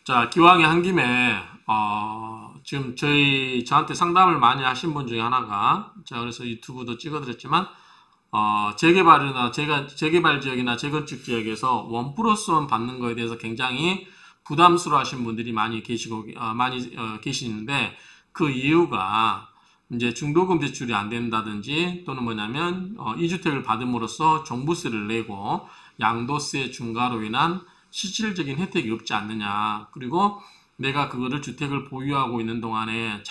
자, 기왕에 한 김에, 지금 저한테 상담을 많이 하신 분 중에 하나가, 제가 그래서 유튜브도 찍어드렸지만, 재개발 지역이나 재건축 지역에서 원 플러스 원 받는 거에 대해서 굉장히 부담스러워 하신 분들이 많이 계시는데, 그 이유가, 이제 중도금 대출이 안 된다든지, 또는 뭐냐면, 2주택을 받음으로써 종부세를 내고, 양도세 중과로 인한 실질적인 혜택이 없지 않느냐. 그리고 내가 그거를 주택을 보유하고 있는 동안에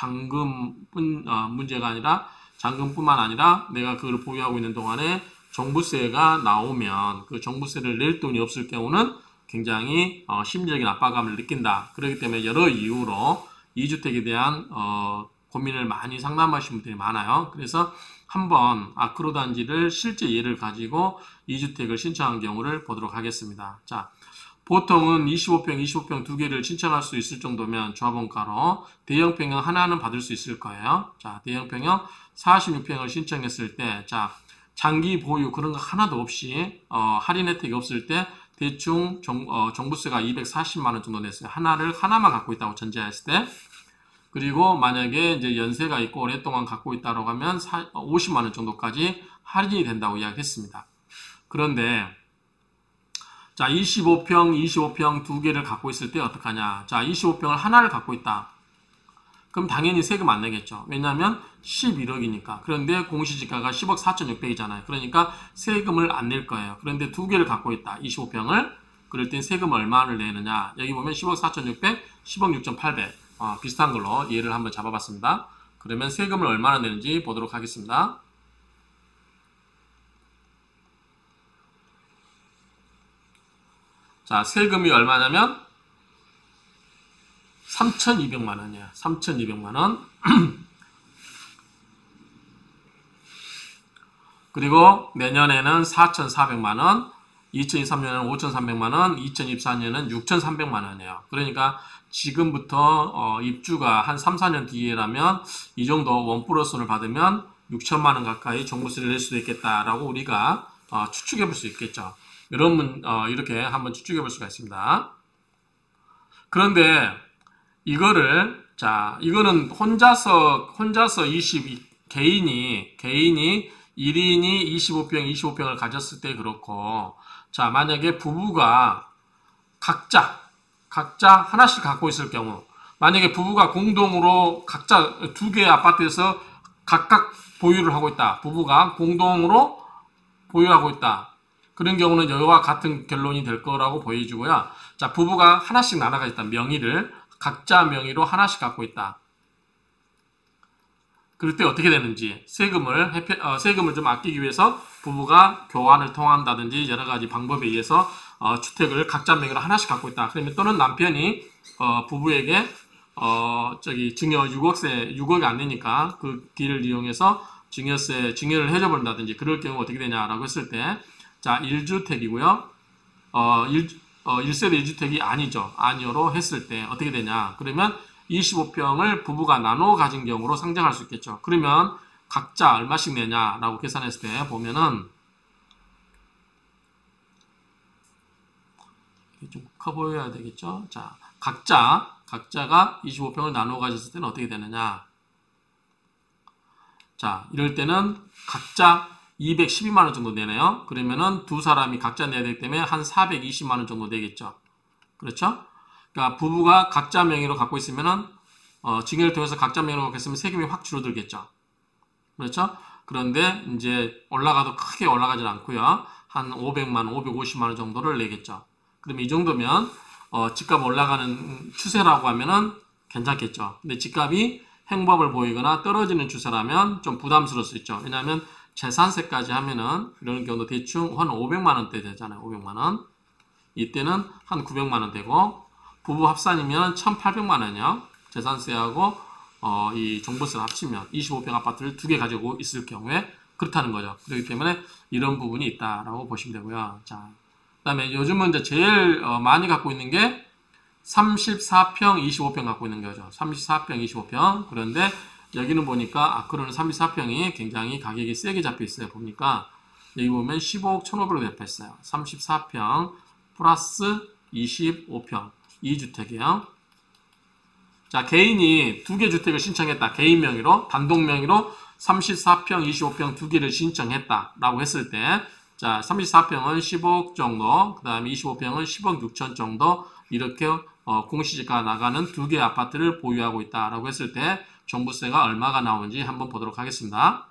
문제가 아니라 잔금뿐만 아니라 내가 그걸 보유하고 있는 동안에 종부세가 나오면 그 종부세를 낼 돈이 없을 경우는 굉장히 심리적인 압박감을 느낀다. 그렇기 때문에 여러 이유로 2주택에 대한 고민을 많이 상담하시는 분들이 많아요. 그래서 한번 아크로 단지를 실제 예를 가지고 2주택을 신청한 경우를 보도록 하겠습니다. 자, 보통은 25평 두 개를 신청할 수 있을 정도면 조합원가로 대형평형 하나는 받을 수 있을 거예요. 자, 대형평형 46평을 신청했을 때, 자, 장기 보유 그런 거 하나도 없이, 할인 혜택이 없을 때, 대충 종부세가 240만원 정도 냈어요. 하나만 갖고 있다고 전제했을 때. 그리고 만약에 이제 연세가 있고 오랫동안 갖고 있다고 하면 50만원 정도까지 할인이 된다고 이야기했습니다. 그런데, 자, 25평 두 개를 갖고 있을 때 어떡하냐. 자, 25평을 하나를 갖고 있다. 그럼 당연히 세금 안 내겠죠. 왜냐하면 11억이니까. 그런데 공시지가가 10억 4,600이잖아요. 그러니까 세금을 안 낼 거예요. 그런데 두 개를 갖고 있다. 25평을. 그럴 땐 세금 얼마를 내느냐. 여기 보면 10억 4,600, 10억 6,800. 비슷한 걸로 예를 한번 잡아봤습니다. 그러면 세금을 얼마나 내는지 보도록 하겠습니다. 자, 세금이 얼마냐면 3,200만 원이야. 3,200만 원. 그리고 내년에는 4,400만 원, 2023년에는 5,300만 원, 2024년은 6,300만 원이에요. 그러니까 지금부터 입주가 한 3, 4년 뒤에라면 이 정도 원 플러스 원을 받으면 6천만 원 가까이 종부세를 낼 수도 있겠다라고 우리가 추측해 볼 수 있겠죠. 이렇게 한번 추측해 볼 수가 있습니다. 그런데 이거는 혼자서 개인이 1인이 25평을 가졌을 때 그렇고, 자, 만약에 부부가 각자 하나씩 갖고 있을 경우, 만약에 부부가 공동으로 각자 두 개의 아파트에서 각각 보유를 하고 있다. 부부가 공동으로 보유하고 있다. 그런 경우는 여기와 같은 결론이 될 거라고 보여지고요. 자, 부부가 하나씩 나눠 가졌다. 각자 명의로 하나씩 갖고 있다. 그럴 때 어떻게 되는지, 세금을 좀 아끼기 위해서 부부가 교환을 통한다든지 여러 가지 방법에 의해서 주택을 각자 명의로 하나씩 갖고 있다. 그러면 또는 남편이 부부에게 증여 6억이 안 되니까 그 길을 이용해서 증여를 해줘버린다든지 그럴 경우 어떻게 되냐라고 했을 때, 자, 1주택이고요. 1세대 1주택이 아니요로 했을 때 어떻게 되냐. 그러면 25평을 부부가 나눠 가진 경우로 상정할 수 있겠죠. 그러면 각자 얼마씩 내냐라고 계산했을 때 보면은 좀 커 보여야 되겠죠. 자, 각자가 25평을 나눠 가졌을 때는 어떻게 되느냐. 자, 이럴 때는 각자 212만원 정도 내네요. 그러면은 두 사람이 각자 내야 되기 때문에 한 420만원 정도 되겠죠. 그렇죠? 그러니까 부부가 각자 명의로 갖고 있으면은 증여를 통해서 각자 명의로 갖고 있으면 세금이 확 줄어들겠죠. 그렇죠? 그런데 이제 크게 올라가진 않고요. 한 500만원, 550만원 정도를 내겠죠. 그러면 이 정도면 집값 올라가는 추세라고 하면은 괜찮겠죠. 근데 집값이 행보를 보이거나 떨어지는 추세라면 좀 부담스러울 수 있죠. 왜냐하면 재산세까지 하면은 이런 경우도 대충 한 500만원대 되잖아요. 500만원. 이때는 한 900만원 되고, 부부 합산이면 1800만원이요. 재산세하고 이 종부세를 합치면 25평 아파트를 두 개 가지고 있을 경우에 그렇다는 거죠. 그렇기 때문에 이런 부분이 있다라고 보시면 되고요. 자, 그다음에 요즘은 이제 제일 많이 갖고 있는 게 34평 25평 갖고 있는 거죠. 34평 25평. 그런데 여기는 보니까 아크로는 34평이 굉장히 가격이 세게 잡혀 있어요. 보니까 여기 보면 15억 1,500으로 잡혀 있어요. 34평 플러스 25평. 2주택이에요. 자, 개인이 2개 주택을 신청했다. 개인 명의로, 단독 명의로 34평, 25평 2개를 신청했다라고 했을 때, 자, 34평은 15억 정도, 그 다음에 25평은 10억 6천 정도, 이렇게 공시지가 나가는 2개 아파트를 보유하고 있다라고 했을 때, 종부세가 얼마가 나오는지 한번 보도록 하겠습니다.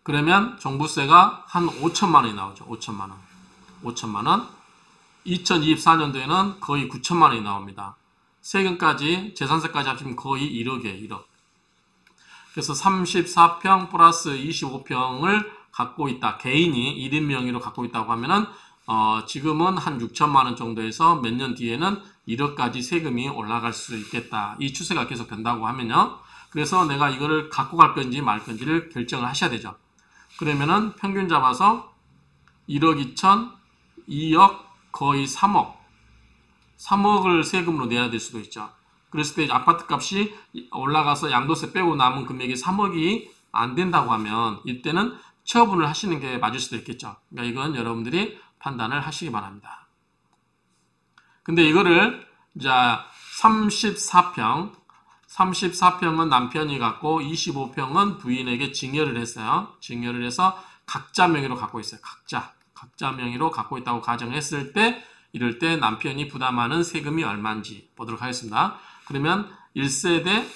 그러면 종부세가 한 5천만 원이 나오죠. 5천만 원. 5천만 원. 2024년도에는 거의 9천만 원이 나옵니다. 세금까지, 재산세까지 합치면 거의 1억이에요. 1억. 그래서 34평 플러스 25평을 갖고 있다. 개인이 1인 명의로 갖고 있다고 하면은 지금은 한 6천만 원 정도에서 몇 년 뒤에는 1억까지 세금이 올라갈 수 있겠다. 이 추세가 계속 된다고 하면요. 그래서 내가 이거를 갖고 갈 건지 말 건지를 결정을 하셔야 되죠. 그러면은 평균 잡아서 1억 2천, 2억, 거의 3억. 3억을 세금으로 내야 될 수도 있죠. 그랬을 때 아파트 값이 올라가서 양도세 빼고 남은 금액이 3억이 안 된다고 하면 이때는 처분을 하시는 게 맞을 수도 있겠죠. 그러니까 이건 여러분들이 판단을 하시기 바랍니다. 근데 이거를 자 34평은 남편이 갖고 25평은 부인에게 증여를 했어요. 증여를 해서 각자 명의로 갖고 있어요. 각자 명의로 갖고 있다고 가정했을 때 이럴 때 남편이 부담하는 세금이 얼마인지 보도록 하겠습니다. 그러면 1세대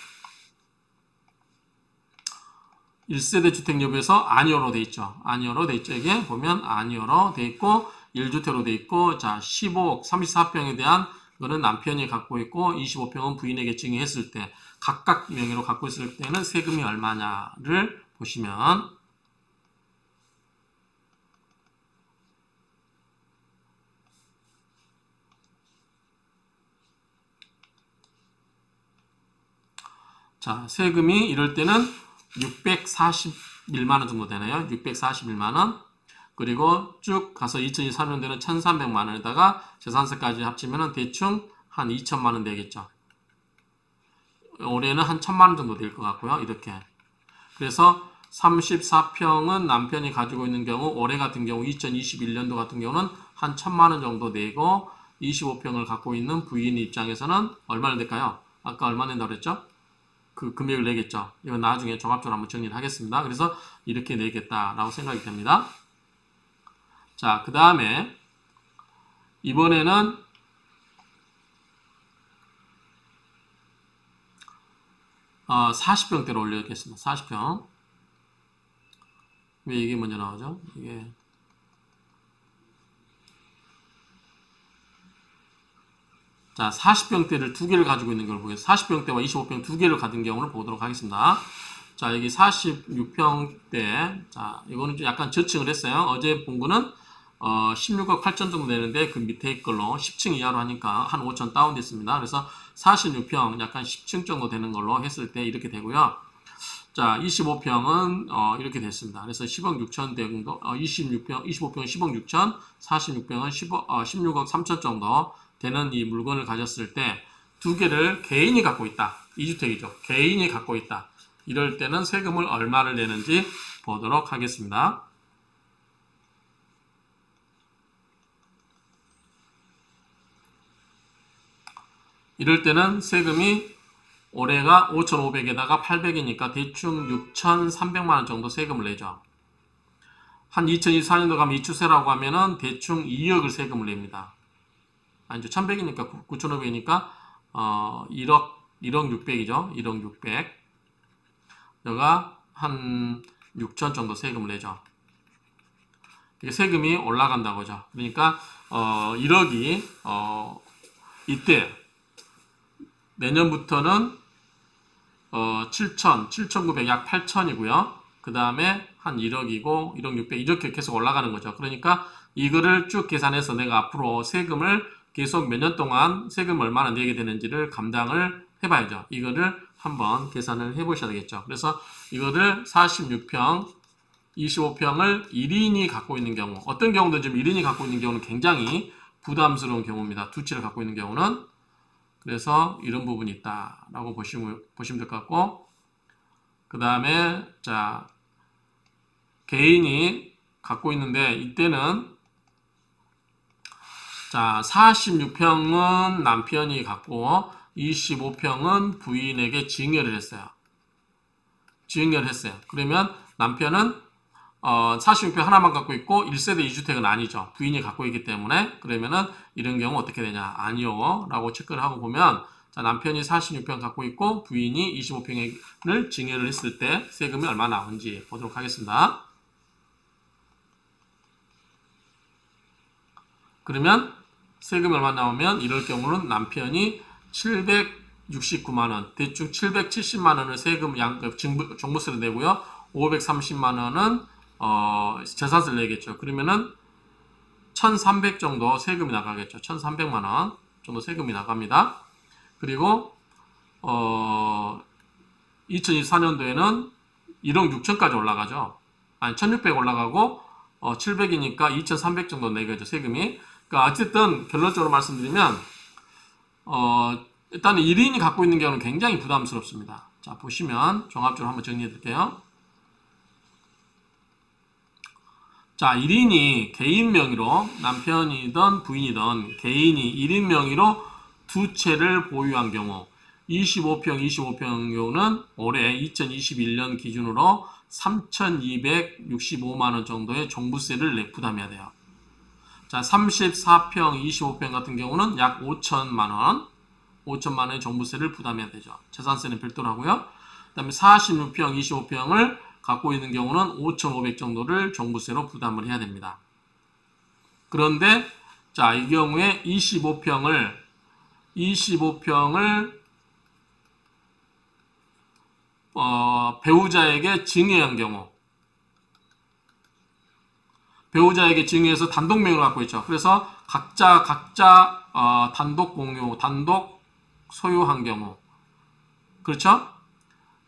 주택여부에서 아니어로 돼 있죠. 아니어로 돼 있죠. 이게 보면 아니어로 돼 있고 1주택으로 돼 있고 자 15억 34평에 대한 거는 남편이 갖고 있고 25평은 부인에게 증여했을 때 각각 명의로 갖고 있을 때는 세금이 얼마냐를 보시면 자, 세금이 이럴 때는 641만 원 정도 되네요. 641만 원. 그리고 쭉 가서 2023년도에는 1,300만 원에다가 재산세까지 합치면 대충 한 2천만 원 되겠죠. 올해는 한 1,000만 원 정도 될 것 같고요. 이렇게. 그래서 34평은 남편이 가지고 있는 경우 올해 같은 경우 2021년도 같은 경우는 한 1,000만 원 정도 내고 25평을 갖고 있는 부인 입장에서는 얼마나 될까요? 아까 얼마 낸다고 그랬죠? 그 금액을 내겠죠. 이건 나중에 종합적으로 한번 정리를 하겠습니다. 그래서 이렇게 내겠다라고 생각이 됩니다. 자, 그 다음에 이번에는 40평대로 올려야겠습니다. 40평. 왜 이게 먼저 나오죠? 이게 자, 40평대를 2개를 가지고 있는 걸 보겠습니다. 40평대와 25평 2개를 가진 경우를 보도록 하겠습니다. 자, 여기 46평대. 자, 이거는 좀 약간 저층을 했어요. 어제 본 거는 16억 8천 정도 되는데 그 밑에 걸로 10층 이하로 하니까 한 5천 다운됐습니다. 그래서 46평 약간 10층 정도 되는 걸로 했을 때 이렇게 되고요. 자, 25평은 이렇게 됐습니다. 그래서 10억 6천 정도, 25평은 10억 6천, 46평은 16억 3천 정도 되는 이 물건을 가졌을 때 2개를 개인이 갖고 있다. 2주택이죠. 개인이 갖고 있다. 이럴 때는 세금을 얼마를 내는지 보도록 하겠습니다. 이럴 때는 세금이 올해가 5,500에다가 800이니까 대충 6,300만 원 정도 세금을 내죠. 한 2024년도 가면 이 추세라고 하면은 대충 2억을 세금을 냅니다. 아니죠. 1,100이니까 9,500이니까 1억 600이죠. 1억 600. 여가 한 6천 정도 세금을 내죠. 이게 세금이 올라간다고죠. 그러니까 1억이 이때 내년부터는 7,900, 약 8천이고요. 그 다음에 한 1억이고 1억 600 이렇게 계속 올라가는 거죠. 그러니까 이거를 쭉 계산해서 내가 앞으로 세금을 계속 몇 년 동안 세금 얼마나 내게 되는지를 감당을 해봐야죠. 이거를 한번 계산을 해보셔야 되겠죠. 그래서 이거를 46평, 25평을 1인이 갖고 있는 경우, 어떤 경우도 지금 1인이 갖고 있는 경우는 굉장히 부담스러운 경우입니다. 두 채를 갖고 있는 경우는. 그래서 이런 부분이 있다라고 보시면 될 것 같고, 그 다음에 자 개인이 갖고 있는데 이때는 자, 46평은 남편이 갖고 25평은 부인에게 증여를 했어요. 증여를 했어요. 그러면 남편은 46평 하나만 갖고 있고 1세대 2주택은 아니죠. 부인이 갖고 있기 때문에 그러면은 이런 경우 어떻게 되냐? 아니요. 라고 체크를 하고 보면 자, 남편이 46평 갖고 있고 부인이 25평을 증여를 했을 때 세금이 얼마 나오는지 보도록 하겠습니다. 그러면 세금이 얼마 나오면 이럴 경우는 남편이 769만원, 대충 770만원을 세금 종부세를 내고요. 530만원은 재산세를 내겠죠. 그러면은 1300 정도 세금이 나가겠죠. 1300만원 정도 세금이 나갑니다. 그리고 2024년도에는 1억 6천까지 올라가죠. 아니 1600 올라가고 700이니까 2300 정도 내겠죠. 세금이. 그러니까 어쨌든 결론적으로 말씀드리면 일단은 1인이 갖고 있는 경우는 굉장히 부담스럽습니다. 자, 보시면 종합적으로 한번 정리해 드릴게요. 자, 1인이 개인 명의로 남편이든 부인이든 개인이 1인 명의로 두 채를 보유한 경우 25평 올해 2021년 기준으로 3,265만원 정도의 종부세를 부담해야 돼요. 자, 34평, 25평 같은 경우는 약 5천만원, 5천만원의 종부세를 부담해야 되죠. 재산세는 별도로 하고요. 그 다음에 46평, 25평을 갖고 있는 경우는 5,500 정도를 종부세로 부담을 해야 됩니다. 그런데 자, 이 경우에 25평을 배우자에게 증여한 경우 배우자에게 증여해서 단독 명의로 갖고 있죠. 그래서 각자 단독 공유, 단독 소유한 경우 그렇죠?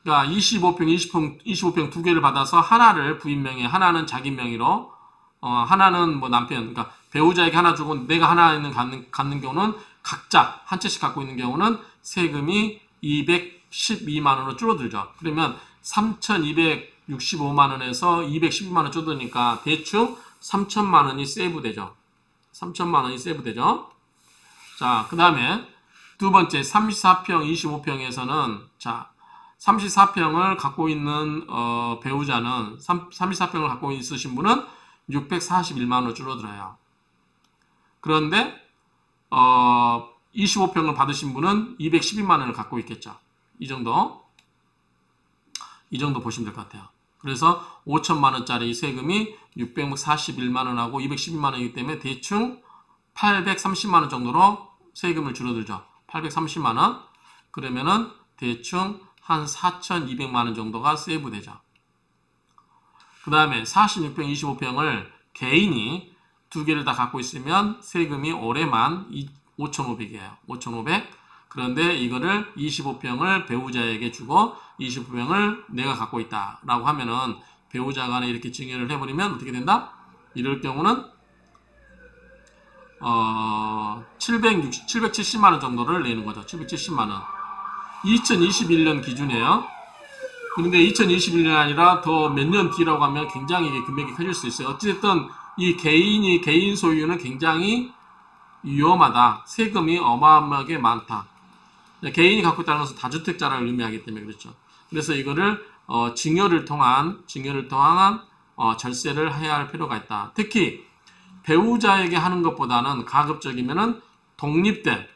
그러니까 25평 두 개를 받아서 하나를 부인 명의, 하나는 자기 명의로 하나는 뭐 남편, 그러니까 배우자에게 하나 주고 내가 하나 있는 갖는 경우는 각자 한 채씩 갖고 있는 경우는 세금이 212만 원으로 줄어들죠. 그러면 3,265만 원에서 212만 원 줄어드니까 대충 3천만 원이 세이브되죠. 3천만 원이 세이브되죠. 자, 그 다음에 두 번째 34평, 25평에서는 자, 34평을 갖고 있는 배우자는 34평을 갖고 있으신 분은 641만 원으로 줄어들어요. 그런데 25평을 받으신 분은 212만 원을 갖고 있겠죠. 이 정도 보시면 될 것 같아요. 그래서 5천만 원짜리 세금이 641만 원하고 212만 원이기 때문에 대충 830만 원 정도로 세금을 줄어들죠. 830만 원. 그러면은 대충 한 4,200만 원 정도가 세이브 되죠. 그 다음에 46평, 25평을 개인이 두 개를 다 갖고 있으면 세금이 올해만 5,500이에요. 5,500. 그런데 이거를 25평을 배우자에게 주고 25평을 내가 갖고 있다 라고 하면은 배우자 간에 이렇게 증여를 해버리면 어떻게 된다? 이럴 경우는 770만 원 정도를 내는 거죠. 770만 원. 2021년 기준이에요. 그런데 2021년이 아니라 더 몇 년 뒤라고 하면 굉장히 이게 금액이 커질 수 있어요. 어쨌든 이 개인 소유는 굉장히 위험하다. 세금이 어마어마하게 많다. 개인이 갖고 있다는 것은 다주택자를 의미하기 때문에 그렇죠. 그래서 이거를 증여를 통한 절세를 해야 할 필요가 있다. 특히 배우자에게 하는 것보다는 가급적이면은 독립된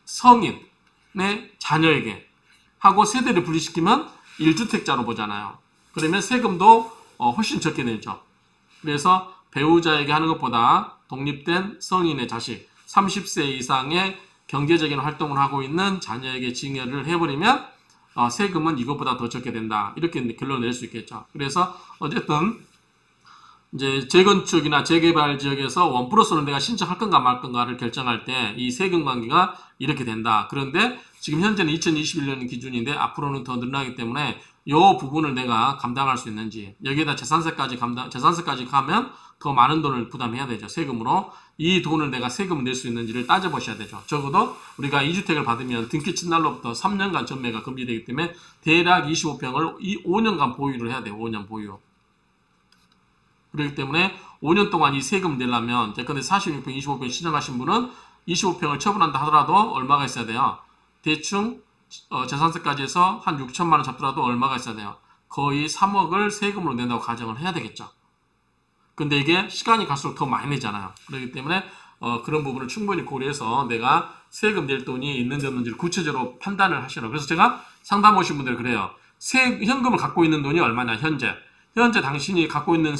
성인의 자녀에게 하고 세대를 분리시키면 1주택자로 보잖아요. 그러면 세금도 훨씬 적게 내죠. 그래서 배우자에게 하는 것보다 독립된 성인의 자식, 30세 이상의 경제적인 활동을 하고 있는 자녀에게 증여를 해버리면 세금은 이것보다 더 적게 된다. 이렇게 결론을 낼 수 있겠죠. 그래서 어쨌든 이제 재건축이나 재개발 지역에서 1+는 내가 신청할 건가 말 건가를 결정할 때 이 세금 관계가 이렇게 된다. 그런데 지금 현재는 2021년 기준인데 앞으로는 더 늘어나기 때문에 이 부분을 내가 감당할 수 있는지 여기에다 재산세까지 가면 더 많은 돈을 부담해야 되죠. 세금으로. 이 돈을 내가 세금을 낼 수 있는지를 따져보셔야 되죠. 적어도 우리가 2주택을 받으면 등기 친날로부터 3년간 전매가 금지되기 때문에 대략 25평을 5년간 보유를 해야 돼요. 5년 보유. 그렇기 때문에 5년 동안 이 세금 내려면 예컨대 46평, 25평 신청하신 분은 25평을 처분한다 하더라도 얼마가 있어야 돼요? 대충 재산세까지 해서 한 6천만 원 잡더라도 얼마가 있어야 돼요? 거의 3억을 세금으로 낸다고 가정을 해야 되겠죠. 근데 이게 시간이 갈수록 더 많이 내잖아요. 그렇기 때문에 그런 부분을 충분히 고려해서 내가 세금 낼 돈이 있는지 없는지를 구체적으로 판단을 하시라고. 그래서 제가 상담 오신 분들 그래요. 현금을 갖고 있는 돈이 얼마냐, 현재 당신이 갖고 있는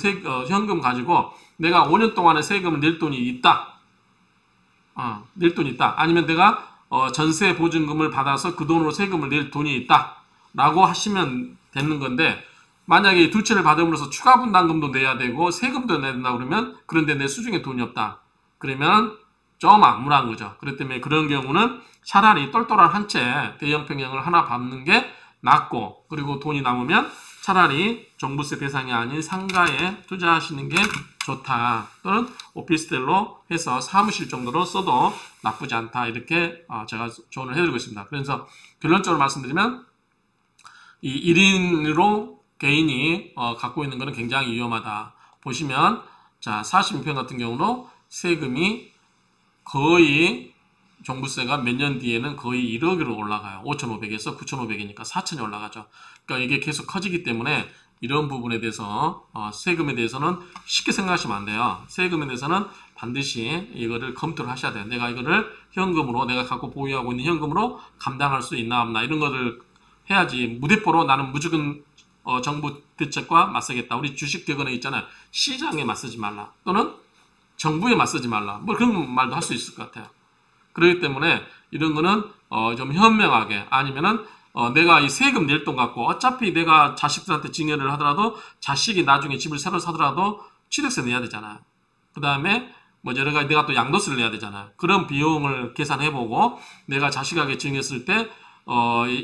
현금 가지고 내가 5년 동안의 세금을 낼 돈이 있다. 낼 돈이 있다. 아니면 내가 전세 보증금을 받아서 그 돈으로 세금을 낼 돈이 있다. 라고 하시면 되는 건데, 만약에 두 채를 받음으로써 추가 분담금도 내야 되고 세금도 내야 된다 그러면, 그런데 내 수중에 돈이 없다. 그러면 좀 암울한 거죠. 그렇기 때문에 그런 경우는 차라리 똘똘한 한 채 대형 평형을 하나 받는 게 낫고, 그리고 돈이 남으면 차라리 종부세 대상이 아닌 상가에 투자하시는 게 좋다. 또는 오피스텔로 해서 사무실 정도로 써도 나쁘지 않다. 이렇게 제가 조언을 해드리고 있습니다. 그래서 결론적으로 말씀드리면 이 1인으로 개인이 갖고 있는 것은 굉장히 위험하다. 보시면 자 46평 같은 경우로 세금이 거의 종부세가 몇 년 뒤에는 거의 1억으로 올라가요. 5,500에서 9,500이니까 4,000이 올라가죠. 그러니까 이게 계속 커지기 때문에 이런 부분에 대해서 세금에 대해서는 쉽게 생각하시면 안 돼요. 세금에 대해서는 반드시 이거를 검토를 하셔야 돼요. 내가 이거를 현금으로 내가 갖고 보유하고 있는 현금으로 감당할 수 있나 없나 이런 거를 해야지 무대포로 나는 무조건 정부 대책과 맞서겠다. 우리 주식 대건에 있잖아요. 시장에 맞서지 말라. 또는 정부에 맞서지 말라. 뭐 그런 말도 할 수 있을 것 같아요. 그렇기 때문에 이런 거는 좀 현명하게 아니면은 내가 이 세금 낼 돈 갖고 어차피 내가 자식들한테 증여를 하더라도 자식이 나중에 집을 새로 사더라도 취득세 내야 되잖아요. 그 다음에 뭐 여러 가지 내가 또 양도세를 내야 되잖아요. 그런 비용을 계산해보고 내가 자식에게 증여했을 때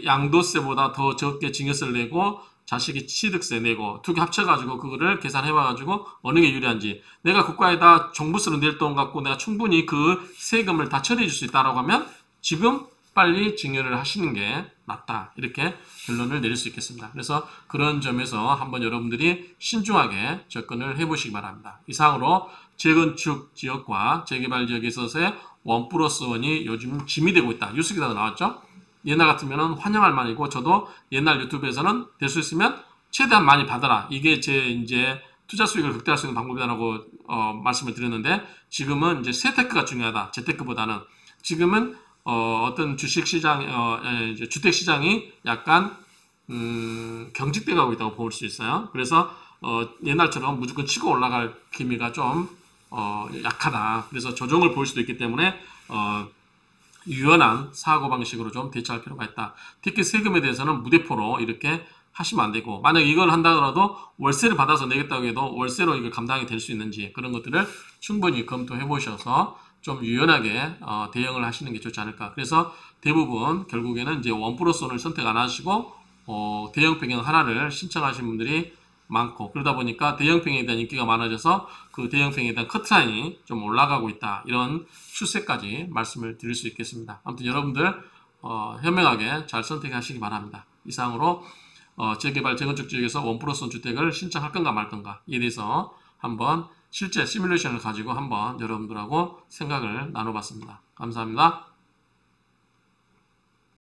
양도세보다 더 적게 증여세를 내고 자식이 취득세 내고 두 개 합쳐가지고 그거를 계산해봐가지고 어느 게 유리한지 내가 국가에다 종부세로 낼 돈 갖고 내가 충분히 그 세금을 다 처리해 줄 수 있다라고 하면 지금 빨리 증여를 하시는 게 낫다. 이렇게 결론을 내릴 수 있겠습니다. 그래서 그런 점에서 한번 여러분들이 신중하게 접근을 해보시기 바랍니다. 이상으로 재건축 지역과 재개발 지역에 있어서의 1+1이 요즘 짐이 되고 있다. 뉴스 기사가 나왔죠? 옛날 같으면 환영할 만이고 저도 옛날 유튜브에서는 될 수 있으면 최대한 많이 받아라. 이게 제 이제 투자 수익을 극대화할 수 있는 방법이라고 말씀을 드렸는데 지금은 이제 세테크가 중요하다. 재테크보다는 지금은 어떤 주식 시장, 주택 시장이 약간 경직돼 가고 있다고 볼 수 있어요. 그래서 옛날처럼 무조건 치고 올라갈 기미가 좀 약하다. 그래서 조정을 볼 수도 있기 때문에 유연한 사고방식으로 좀 대처할 필요가 있다. 특히 세금에 대해서는 무대포로 이렇게 하시면 안 되고 만약에 이걸 한다더라도 월세를 받아서 내겠다고 해도 월세로 이게 감당이 될 수 있는지 그런 것들을 충분히 검토해 보셔서 좀 유연하게 대응을 하시는 게 좋지 않을까. 그래서 대부분 결국에는 이제 1+1을 선택 안 하시고 대형 평형 하나를 신청하신 분들이 많고 그러다 보니까 대형평에 대한 인기가 많아져서 그 대형평에 대한 커트라인이 좀 올라가고 있다. 이런 추세까지 말씀을 드릴 수 있겠습니다. 아무튼 여러분들 현명하게 잘 선택하시기 바랍니다. 이상으로 재개발 재건축 지역에서 1+1 주택을 신청할 건가 말 건가 이에 대해서 한번 실제 시뮬레이션을 가지고 한번 여러분들하고 생각을 나눠봤습니다. 감사합니다.